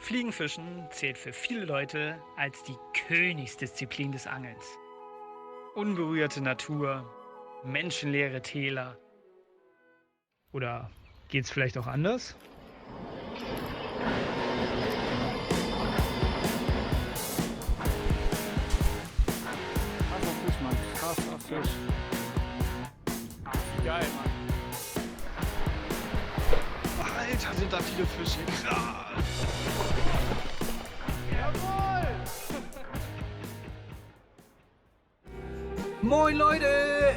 Fliegenfischen zählt für viele Leute als die Königsdisziplin des Angelns. Unberührte Natur, menschenleere Täler. Oder geht's vielleicht auch anders? Krasser Fisch, Mann. Krasser Fisch. Geil, Mann. Alter, sind da viele Fische. Krass. Jawohl! Moin Leute,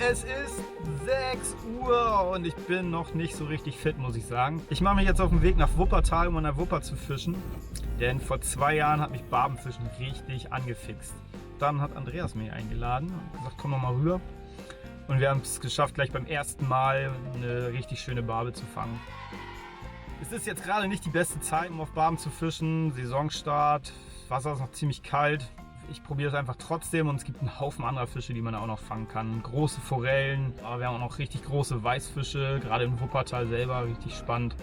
es ist 6 Uhr und ich bin noch nicht so richtig fit, muss ich sagen. Ich mache mich jetzt auf den Weg nach Wuppertal, um an der Wupper zu fischen. Denn vor 2 Jahren hat mich Barbenfischen richtig angefixt. Dann hat Andreas mich eingeladen und gesagt, komm noch mal rüber. Und wir haben es geschafft, gleich beim ersten Mal eine richtig schöne Barbe zu fangen. Es ist jetzt gerade nicht die beste Zeit, um auf Barben zu fischen. Saisonstart, Wasser ist noch ziemlich kalt. Ich probiere es einfach trotzdem und es gibt einen Haufen anderer Fische, die man auch noch fangen kann. Große Forellen, aber wir haben auch noch richtig große Weißfische, gerade im Wuppertal selber, richtig spannend.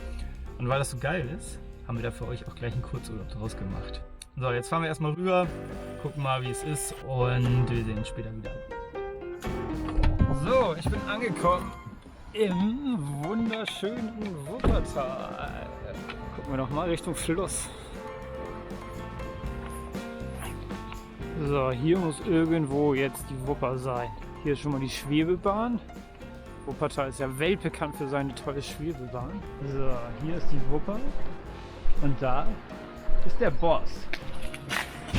Und weil das so geil ist, haben wir da für euch auch gleich einen Kurzurlaub draus gemacht. So, jetzt fahren wir erstmal rüber, gucken mal, wie es ist und wir sehen uns später wieder. So, ich bin angekommen im wunderschönen Wuppertal. Gucken wir noch mal Richtung Fluss. So, hier muss irgendwo jetzt die Wupper sein. Hier ist schon mal die Schwebebahn. Wuppertal ist ja weltbekannt für seine tolle Schwebebahn. So, hier ist die Wupper. Und da ist der Boss.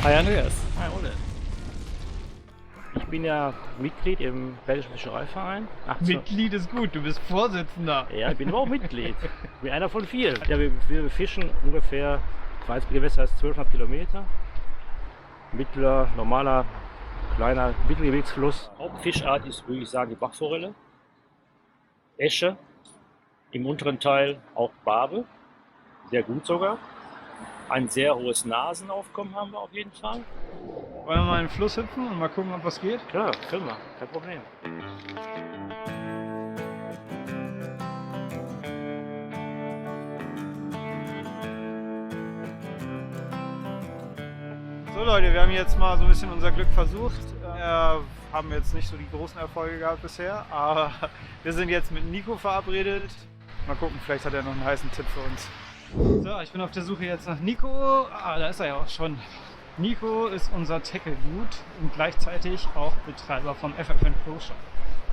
Hi Andreas. Hi Ole. Ich bin ja Mitglied im Belgischen Fischereiverein. Mitglied ist gut, du bist Vorsitzender. Ja, ich bin aber auch Mitglied. Ich bin einer von vielen. Ja, wir fischen ungefähr, Gewässer ist 12,5 Kilometer. Mittler, normaler, kleiner Mittelgewichtsfluss. Hauptfischart ist, würde ich sagen, die Bachforelle, Esche, im unteren Teil auch Barbe, sehr gut sogar. Ein sehr hohes Nasenaufkommen haben wir auf jeden Fall. Wollen wir mal in den Fluss hüpfen und mal gucken, ob was geht? Klar, können wir, kein Problem. So Leute, wir haben jetzt mal so ein bisschen unser Glück versucht. Wir haben jetzt nicht so die großen Erfolge gehabt bisher, aber wir sind jetzt mit Nico verabredet. Mal gucken, vielleicht hat er noch einen heißen Tipp für uns. So, ich bin auf der Suche jetzt nach Nico. Da ist er ja auch schon. Nico ist unser Tackle-Dude und gleichzeitig auch Betreiber vom FFN Pro Shop.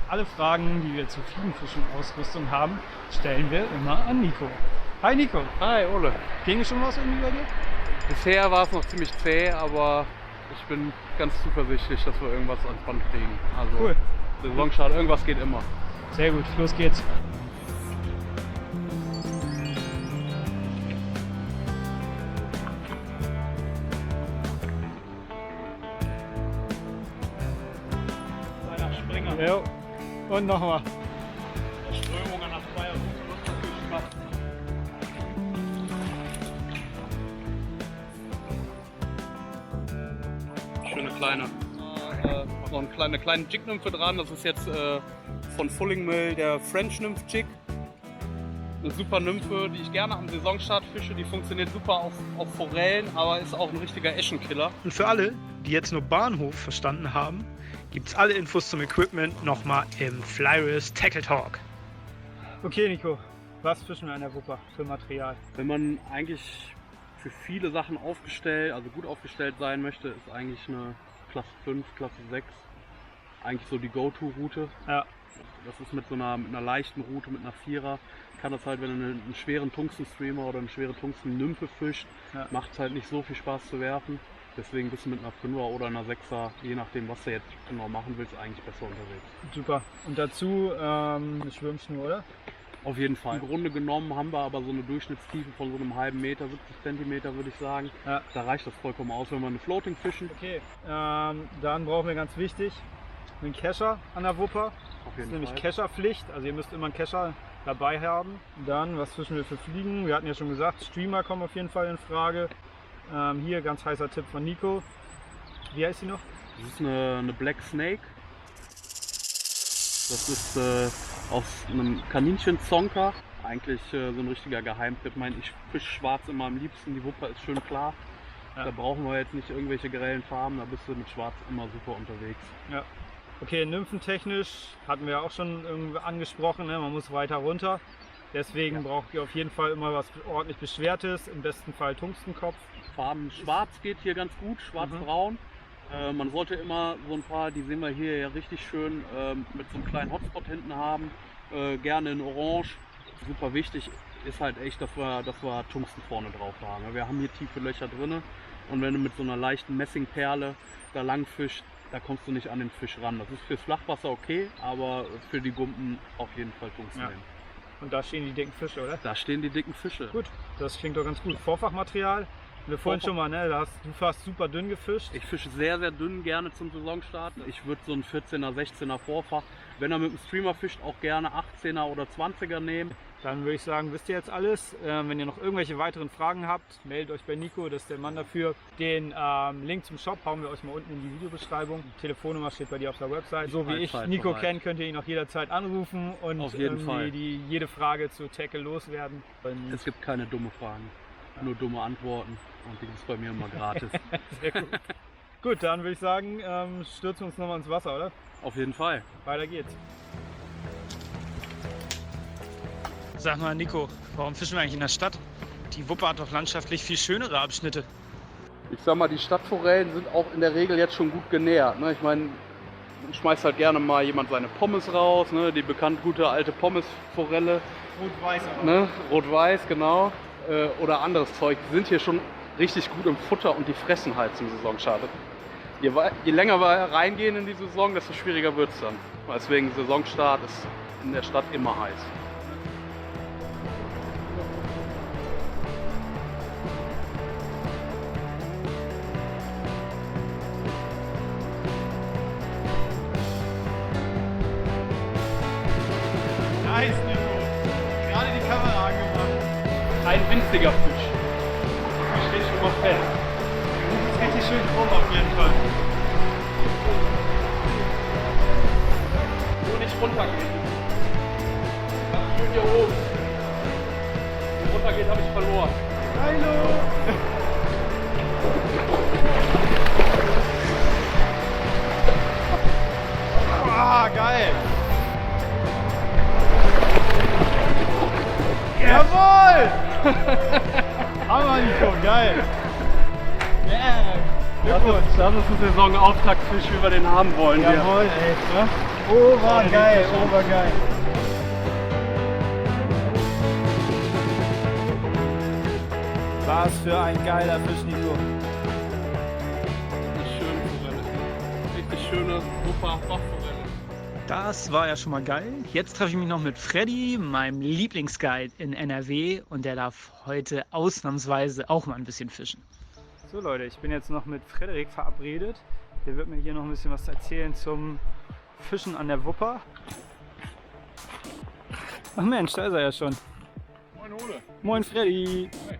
Alle Fragen, die wir zur Fliegenfischen-Ausrüstung haben, stellen wir immer an Nico. Hi Nico. Hi Ole. Ging schon was irgendwie bei dir? Bisher war es noch ziemlich zäh, aber ich bin ganz zuversichtlich, dass wir irgendwas ans Band kriegen. Also Cool. Saisonstart, irgendwas geht immer. Sehr gut, los geht's. Kleiner Springer. Ja, und nochmal. Strömung an der Freier. Schöne kleine. Noch eine kleine Jig-Nymphe dran. Das ist jetzt von Fulling Mill der French Nymph Jig. Eine super Nymphe, die ich gerne am Saisonstart fische. Die funktioniert super auf Forellen, aber ist auch ein richtiger Eschenkiller. Und für alle, die jetzt nur Bahnhof verstanden haben, gibt's alle Infos zum Equipment nochmal im Flyris Tackle Talk. Okay Nico, was fischen wir an der Wupper für Material? Wenn man eigentlich für viele Sachen gut aufgestellt sein möchte, ist eigentlich eine Klasse 5, Klasse 6 eigentlich so die Go-To-Route. Ja. Das ist mit einer leichten Route, mit einer Vierer, kann das halt, wenn du einen schweren Tungsten-Streamer oder eine schwere Tungsten-Nymphe fischt, Ja. macht es halt nicht so viel Spaß zu werfen. Deswegen bist du mit einer 5er oder einer 6er, je nachdem was du jetzt genau machen willst, eigentlich besser unterwegs. Super. Und dazu eine Schwimmschnur, oder? Auf jeden Fall. Im Grunde genommen haben wir aber so eine Durchschnittstiefe von so einem halben Meter, 70 Zentimeter würde ich sagen. Ja. Da reicht das vollkommen aus, wenn wir eine Floating fischen. Okay, dann brauchen wir ganz wichtig einen Kescher an der Wupper. Auf Das ist jeden nämlich Fall. Kescherpflicht, also ihr müsst immer einen Kescher dabei haben. Dann, was fischen wir für Fliegen? Wir hatten ja schon gesagt, Streamer kommen auf jeden Fall in Frage. Hier ganz heißer Tipp von Nico. Wie heißt sie noch? Das ist eine Black Snake. Das ist aus einem Kaninchen-Zonker. eigentlich so ein richtiger Geheimtipp. Ich fische schwarz immer am liebsten, die Wupper ist schön klar. Ja. Da brauchen wir jetzt nicht irgendwelche grellen Farben, da bist du mit schwarz immer super unterwegs. Ja. Okay, nymphentechnisch hatten wir auch schon irgendwie angesprochen, ne? Man muss weiter runter. Deswegen braucht ihr auf jeden Fall immer was ordentlich Beschwertes, im besten Fall Tungstenkopf. Farben schwarz geht hier ganz gut, schwarz-braun. Man sollte immer so ein paar, die sehen wir hier ja richtig schön, mit so einem kleinen Hotspot hinten haben. Gerne in Orange. Super wichtig ist halt echt, dass wir Tungsten vorne drauf haben. Wir haben hier tiefe Löcher drin und wenn du mit so einer leichten Messingperle da lang fischst, da kommst du nicht an den Fisch ran. Das ist fürs Flachwasser okay, aber für die Gumpen auf jeden Fall Tungsten nehmen. Und da stehen die dicken Fische, oder? Da stehen die dicken Fische. Gut, das klingt doch ganz gut. Vorfachmaterial? Wir vorhin schon mal, ne? Du hast super dünn gefischt. Ich fische sehr, sehr dünn gerne zum Saisonstart. Ich würde so einen 14er, 16er Vorfach, wenn er mit dem Streamer fischt, auch gerne 18er oder 20er nehmen. Dann würde ich sagen, wisst ihr jetzt alles. Wenn ihr noch irgendwelche weiteren Fragen habt, meldet euch bei Nico, das ist der Mann dafür. Den Link zum Shop hauen wir euch mal unten in die Videobeschreibung. Die Telefonnummer steht bei dir auf der Website. So wie ich Nico kenne, könnt ihr ihn auch jederzeit anrufen und auf jeden Fall jede Frage zu Tackle loswerden. Und es gibt keine dumme Fragen, nur dumme Antworten und die gibt es bei mir immer gratis. Sehr gut. Gut, dann würde ich sagen, stürzen wir uns nochmal ins Wasser, oder? Auf jeden Fall. Weiter geht's. Sag mal, Nico, warum fischen wir eigentlich in der Stadt? Die Wupper hat doch landschaftlich viel schönere Abschnitte. Ich sag mal, die Stadtforellen sind auch in der Regel jetzt schon gut genährt. Ne? Ich meine, man schmeißt halt gerne mal jemand seine Pommes raus, ne? Die bekannt gute alte Pommesforelle. Rot-Weiß. Ne? Rot-Weiß, genau. Oder anderes Zeug. Die sind hier schon richtig gut im Futter und die fressen halt zum Saisonstart. Je länger wir reingehen in die Saison, desto schwieriger wird es dann. Deswegen Saisonstart ist in der Stadt immer heiß. Nice, Nico. Gerade die Kamera angemacht. Ein winziger Fisch. Ich stehe schon mal fest. Das ist richtig schön rum auf jeden Fall. Nur nicht runtergehen. Schön hier oben. Wenn runtergeht, habe ich verloren. Hallo! Ah, geil! Jawohl! Hammer, Nico, geil! Yeah! Das ist ein Saisonauftaktfisch, wie wir den haben wollen. Jawohl, ey! Obergeil, obergeil! Was für ein geiler Fisch, Nico! Eine schöne Forelle. Richtig schöne Wupper-Bachforelle. Das war ja schon mal geil. Jetzt treffe ich mich noch mit Freddy, meinem Lieblingsguide in NRW, und der darf heute ausnahmsweise auch mal ein bisschen fischen. So Leute, ich bin jetzt noch mit Frederik verabredet. Der wird mir hier noch ein bisschen was erzählen zum Fischen an der Wupper. Ach Mensch, da ist er ja schon. Moin Ole. Moin Freddy. Hi.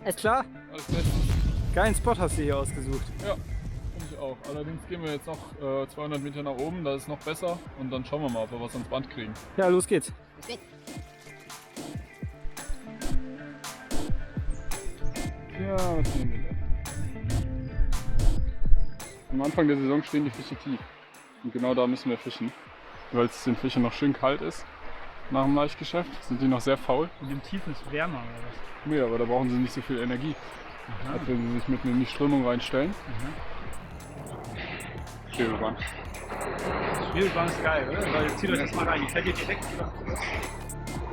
Alles klar? Alles bestens. Geilen Spot hast du hier ausgesucht. Ja, finde ich auch. Allerdings gehen wir jetzt noch 200 Meter nach oben, da ist noch besser. Und dann schauen wir mal, ob wir was ans Band kriegen. Ja, los geht's. Ja, was nehmen wir denn? Am Anfang der Saison stehen die Fische tief. Und genau da müssen wir fischen. Weil es den Fischen noch schön kalt ist. Nach dem Laichgeschäft sind die noch sehr faul. Und im Tiefen ist wärmer oder was? Nee, aber da brauchen sie nicht so viel Energie, als wenn sie sich mitten in die Strömung reinstellen. Schwebebahn. Schwebebahn ist geil, oder? Weil zieht euch das mal rein, die fällt hier direkt wieder.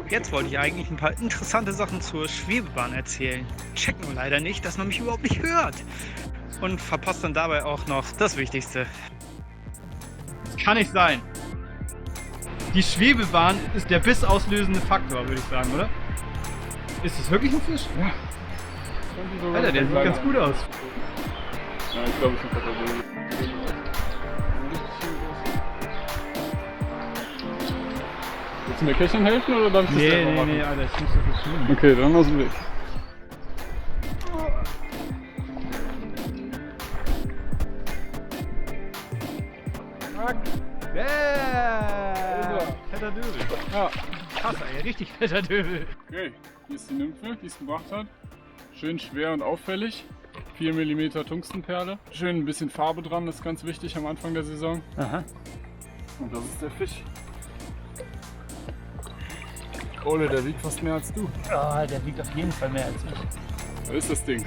Jetzt wollte ich eigentlich ein paar interessante Sachen zur Schwebebahn erzählen. Check nur leider nicht, dass man mich überhaupt nicht hört. Und verpasst dann dabei auch noch das Wichtigste. Das kann nicht sein. Die Schwebebahn ist der bissauslösende Faktor, würde ich sagen, oder? Ist das wirklich ein Fisch? Ja. Alter, der sieht ganz gut aus. Ja, ich glaube, es ist ein Katalog. Willst du mir Köcheln helfen oder darf ich das selber machen? Nee, Alter, ich muss das nicht schwimmen. Okay, dann aus dem Weg. Yeah! Fetter Döse. Ja. Krass, ey, richtig fetter Döbel. Okay, hier ist die Nymphe, die es gebracht hat. Schön schwer und auffällig. 4 mm Tungstenperle. Schön ein bisschen Farbe dran, das ist ganz wichtig am Anfang der Saison. Aha. Und das ist der Fisch. Ole, der wiegt fast mehr als du. Oh, der wiegt auf jeden Fall mehr als ich. Da ist das Ding.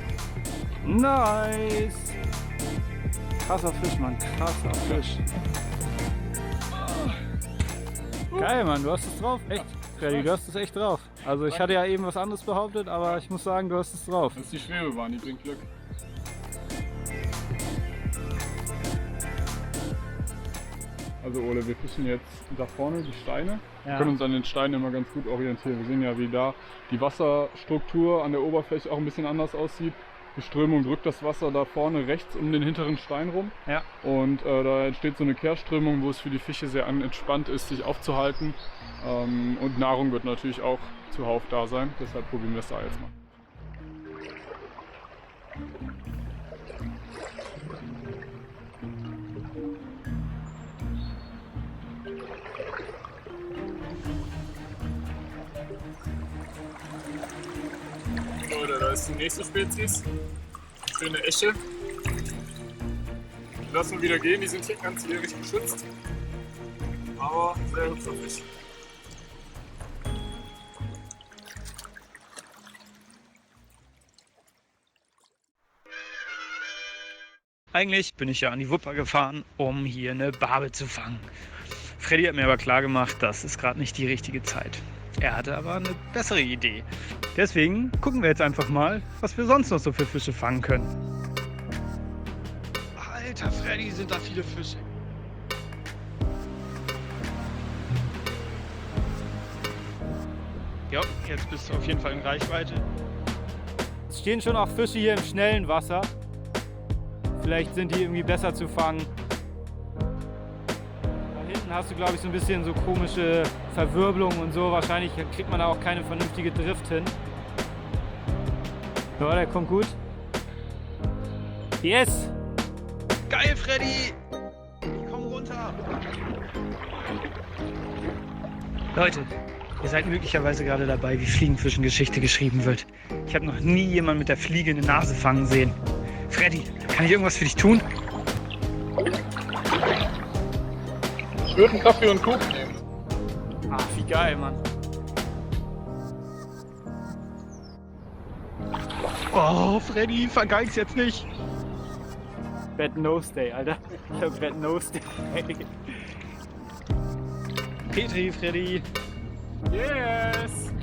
Nice! Krasser Fisch, Mann. Krasser Fisch. Geil, Mann. Du hast es drauf. Echt? Freddy, du hast es echt drauf. Also ich hatte ja eben was anderes behauptet, aber ich muss sagen, du hast es drauf. Das ist die Schwebebahn, die bringt Glück. Also Ole, wir fischen jetzt da vorne die Steine. Wir können uns an den Steinen immer ganz gut orientieren. Wir sehen ja, wie da die Wasserstruktur an der Oberfläche auch ein bisschen anders aussieht. Die Strömung drückt das Wasser da vorne rechts um den hinteren Stein rum. Ja. Und da entsteht so eine Kehrströmung, wo es für die Fische sehr entspannt ist, sich aufzuhalten. Und Nahrung wird natürlich auch zuhauf da sein. Deshalb probieren wir es da jetzt mal. Leute, da ist die nächste Spezies. Schöne Esche. Die lassen wir wieder gehen, die sind hier ganzjährig geschützt. Aber sehr hübscher Fisch. Eigentlich bin ich ja an die Wupper gefahren, um hier eine Barbe zu fangen. Freddy hat mir aber klar gemacht, das ist gerade nicht die richtige Zeit. Er hatte aber eine bessere Idee. Deswegen gucken wir jetzt einfach mal, was wir sonst noch so für Fische fangen können. Alter Freddy, sind da viele Fische. Ja, jetzt bist du auf jeden Fall in Reichweite. Es stehen schon auch Fische hier im schnellen Wasser. Vielleicht sind die irgendwie besser zu fangen. Da hinten hast du, glaube ich, so ein bisschen so komische Verwirbelungen und so. Wahrscheinlich kriegt man da auch keine vernünftige Drift hin. Ja, der kommt gut. Yes! Geil, Freddy! Ich komm runter! Leute, ihr seid möglicherweise gerade dabei, wie Fliegenfischen-Geschichte geschrieben wird. Ich habe noch nie jemanden mit der Fliege eine Nase fangen sehen. Freddy, kann ich irgendwas für dich tun? Ich würde einen Kaffee und Kuchen nehmen. Ach, wie geil, Mann. Oh, Freddy, vergeig's jetzt nicht! Bad Nose Day, Alter. Ich hab Bad Nose Day. Petri, Freddy. Yes!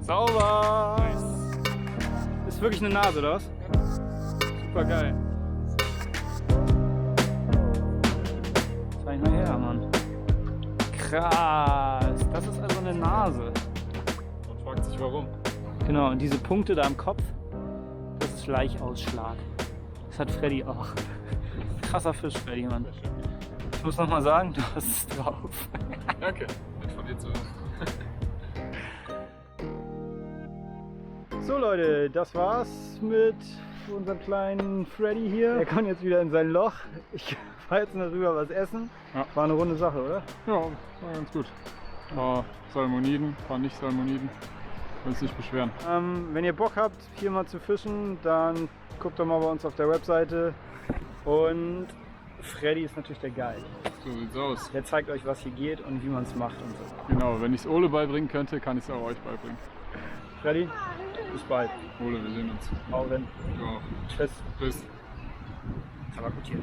Sauber! Nice. Ist wirklich eine Nase, oder was? Super geil. Zeig mal her, Mann. Krass. Das ist also eine Nase. Man fragt sich warum. Genau, und diese Punkte da am Kopf, das ist Schleichausschlag. Das hat Freddy auch. Krasser Fisch, Freddy, Mann. Ich muss nochmal sagen, du hast es drauf. Danke. Nett von dir zu hören. So Leute, das war's mit unserem kleinen Freddy hier. Er kann jetzt wieder in sein Loch. Ich fahr jetzt noch rüber was essen. Ja. War eine runde Sache, oder? Ja, war ganz gut. Ein paar Salmoniden, ein paar Nicht-Salmoniden. Will uns nicht beschweren. Wenn ihr Bock habt, hier mal zu fischen, dann guckt doch mal bei uns auf der Webseite. Und Freddy ist natürlich der Guide. So sieht's aus. Der zeigt euch, was hier geht und wie man es macht und so. Genau, wenn ich es Ole beibringen könnte, kann ich es auch euch beibringen. Freddy, bis bald. Ole, wir sehen uns. Hau rein. Ja. Tschüss. Tschüss. Aber gut hier.